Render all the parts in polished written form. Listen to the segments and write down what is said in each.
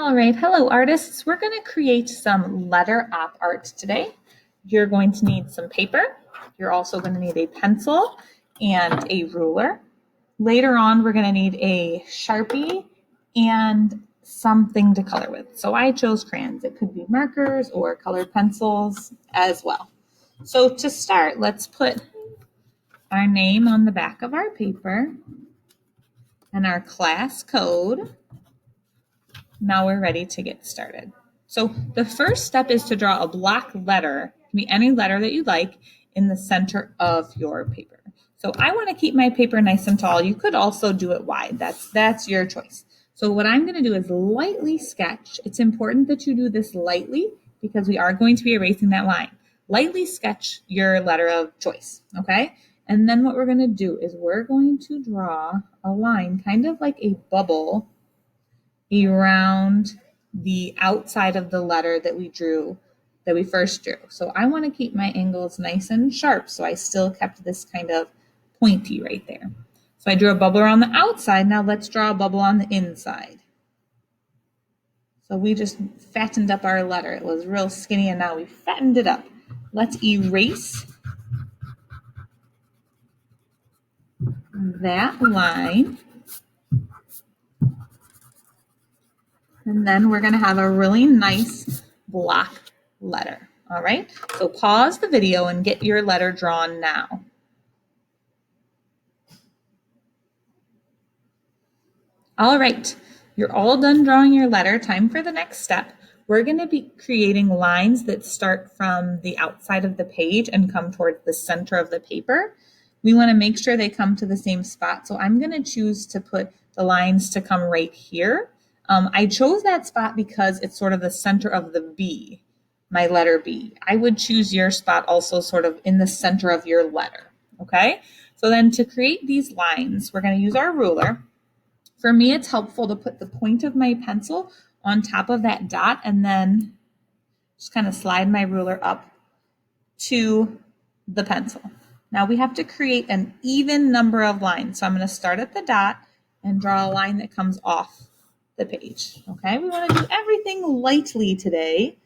All right, hello artists. We're going to create some letter op art today. You're going to need some paper. You're also going to need a pencil and a ruler. Later on, we're going to need a Sharpie and something to color with. So I chose crayons. It could be markers or colored pencils as well. So to start, let's put our name on the back of our paper and our class code. Now we're ready to get started. So the first step is to draw a block letter, it can be any letter that you like, in the center of your paper. So I want to keep my paper nice and tall. You could also do it wide. That's your choice. So what I'm going to do is lightly sketch. It's important that you do this lightly because we are going to be erasing that line. Lightly sketch your letter of choice, okay? And then what we're going to do is we're going to draw a line, kind of like a bubble, around the outside of the letter that we first drew. So I want to keep my angles nice and sharp, so I still kept this kind of pointy right there. So I drew a bubble around the outside. Now let's draw a bubble on the inside. So we just fattened up our letter. It was real skinny and now we fattened it up. Let's erase that line. And then we're going to have a really nice block letter. All right, so pause the video and get your letter drawn now. All right, you're all done drawing your letter. Time for the next step. We're going to be creating lines that start from the outside of the page and come towards the center of the paper. We want to make sure they come to the same spot. So I'm going to choose to put the lines to come right here. I chose that spot because it's sort of the center of the B, my letter B. I would choose your spot also sort of in the center of your letter, okay? So then to create these lines, we're going to use our ruler. For me, it's helpful to put the point of my pencil on top of that dot and then just kind of slide my ruler up to the pencil. Now we have to create an even number of lines. So I'm going to start at the dot and draw a line that comes off the page. Okay, we want to do everything lightly today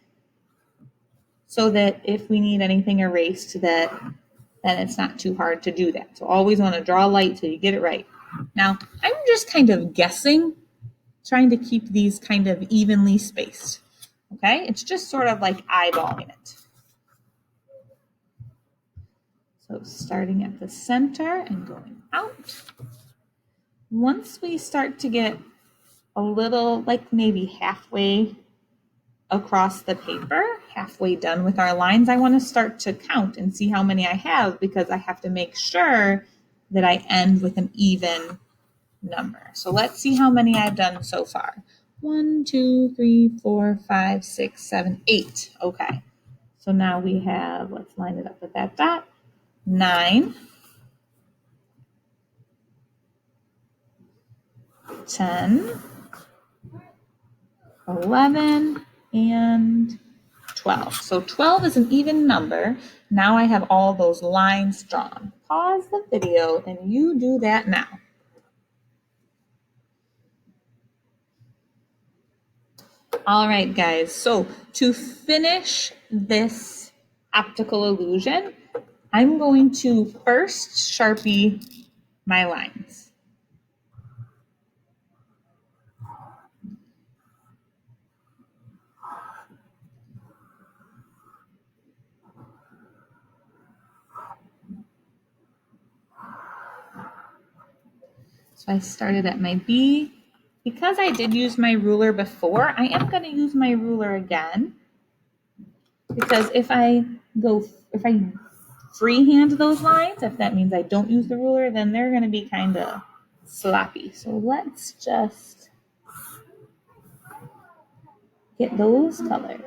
so that if we need anything erased, then it's not too hard to do that. So always want to draw light till you get it right. Now I'm just kind of guessing, trying to keep these kind of evenly spaced. Okay, it's just sort of like eyeballing it. So starting at the center and going out. Once we start to get a little, like maybe halfway across the paper, halfway done with our lines, I want to start to count and see how many I have because I have to make sure that I end with an even number. So let's see how many I've done so far. 1, 2, 3, 4, 5, 6, 7, 8. Okay. So now we have, let's line it up with that dot, 9, 10, 11, and 12. So 12 is an even number. Now I have all those lines drawn. Pause the video and you do that now. All right, guys. So to finish this optical illusion, I'm going to first Sharpie my lines. So I started at my B. Because I did use my ruler before, I am going to use my ruler again. Because if I freehand those lines, if that means I don't use the ruler, then they're going to be kind of sloppy. So let's just get those colored.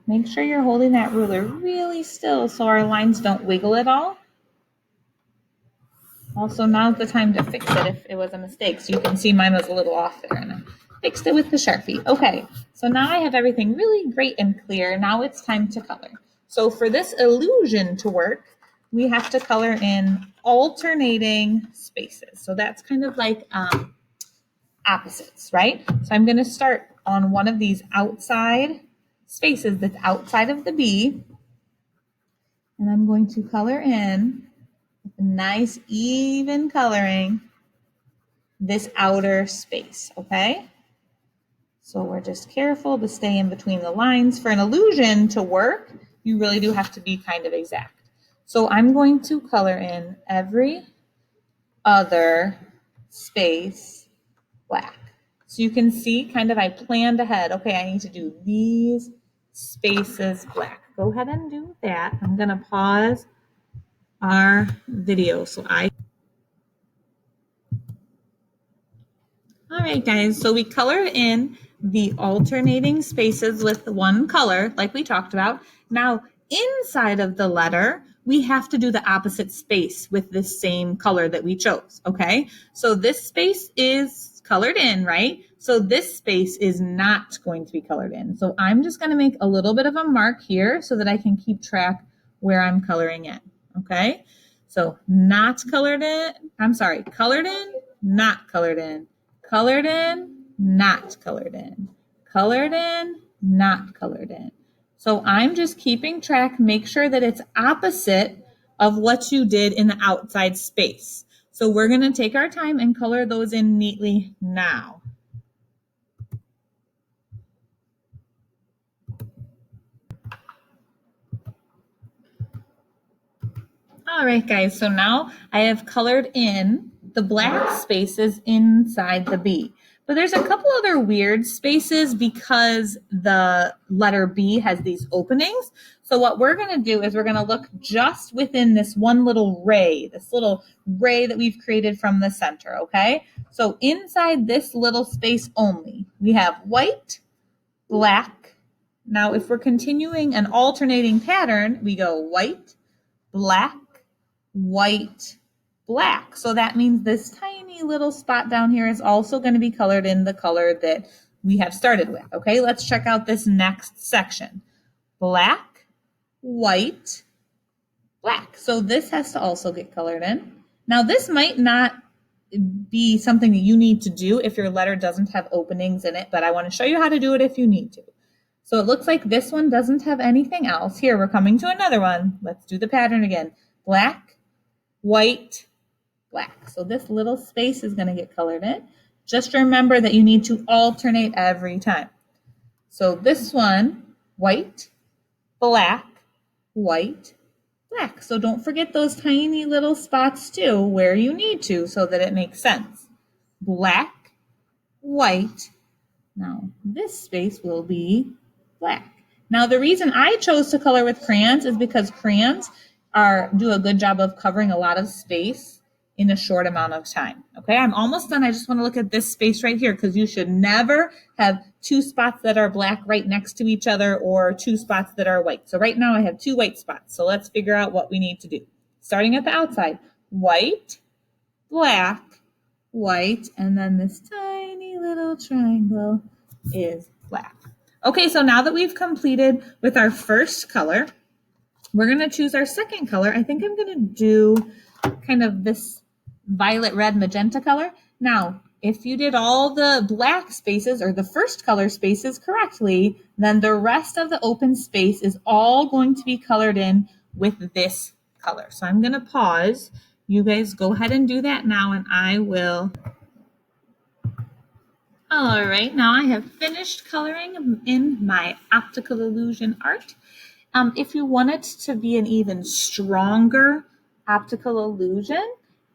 Make sure you're holding that ruler really still so our lines don't wiggle at all. Also, now's the time to fix it if it was a mistake. So you can see mine was a little off there and I fixed it with the Sharpie. Okay, so now I have everything really great and clear. Now it's time to color. So for this illusion to work, we have to color in alternating spaces. So that's kind of like opposites, right? So I'm going to start on one of these outside spaces that's outside of the B, and I'm going to color in with a nice even coloring this outer space, okay? So we're just careful to stay in between the lines. For an illusion to work, you really do have to be kind of exact. So I'm going to color in every other space black. So you can see kind of I planned ahead. Okay, I need to do these spaces black. Go ahead and do that. I'm going to pause our video so I. All right, guys, so we colored in the alternating spaces with one color, like we talked about. Now, inside of the letter, we have to do the opposite space with this same color that we chose, okay? So this space is colored in, right? So this space is not going to be colored in. So I'm just going to make a little bit of a mark here so that I can keep track where I'm coloring in, okay? So not colored in, colored in, not colored in. Colored in, not colored in. Colored in, not colored in. So I'm just keeping track, make sure that it's opposite of what you did in the outside space. So we're going to take our time and color those in neatly now. All right, guys, so now I have colored in the black spaces inside the B. But there's a couple other weird spaces because the letter B has these openings. So what we're going to do is we're going to look just within this one little ray that we've created from the center, okay? So inside this little space only, we have white, black. Now, if we're continuing an alternating pattern, we go white, black, white, black. So that means this tiny little spot down here is also going to be colored in the color that we have started with. Okay, let's check out this next section. Black, white, black. So this has to also get colored in. Now this might not be something that you need to do if your letter doesn't have openings in it, but I want to show you how to do it if you need to. So it looks like this one doesn't have anything else. Here, we're coming to another one. Let's do the pattern again. Black, white, black. So this little space is going to get colored in. Just remember that you need to alternate every time. So this one, white, black, white, black. So don't forget those tiny little spots too where you need to so that it makes sense. Black, white. Now this space will be black. Now the reason I chose to color with crayons is because crayons do a good job of covering a lot of space in a short amount of time. Okay, I'm almost done. I just want to look at this space right here because you should never have two spots that are black right next to each other or two spots that are white. So right now I have two white spots. So let's figure out what we need to do. Starting at the outside, white, black, white, and then this tiny little triangle is black. Okay, so now that we've completed with our first color, we're going to choose our second color. I think I'm going to do kind of this violet, red, magenta color. Now, if you did all the black spaces or the first color spaces correctly, then the rest of the open space is all going to be colored in with this color. So I'm going to pause. You guys go ahead and do that now, and I will. All right, now I have finished coloring in my optical illusion art. If you want it to be an even stronger optical illusion,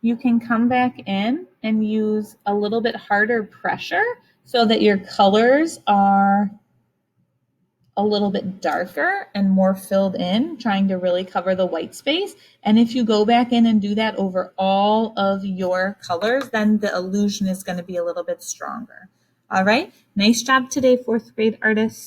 you can come back in and use a little bit harder pressure so that your colors are a little bit darker and more filled in, trying to really cover the white space. And if you go back in and do that over all of your colors, then the illusion is going to be a little bit stronger. All right, nice job today, fourth grade artists.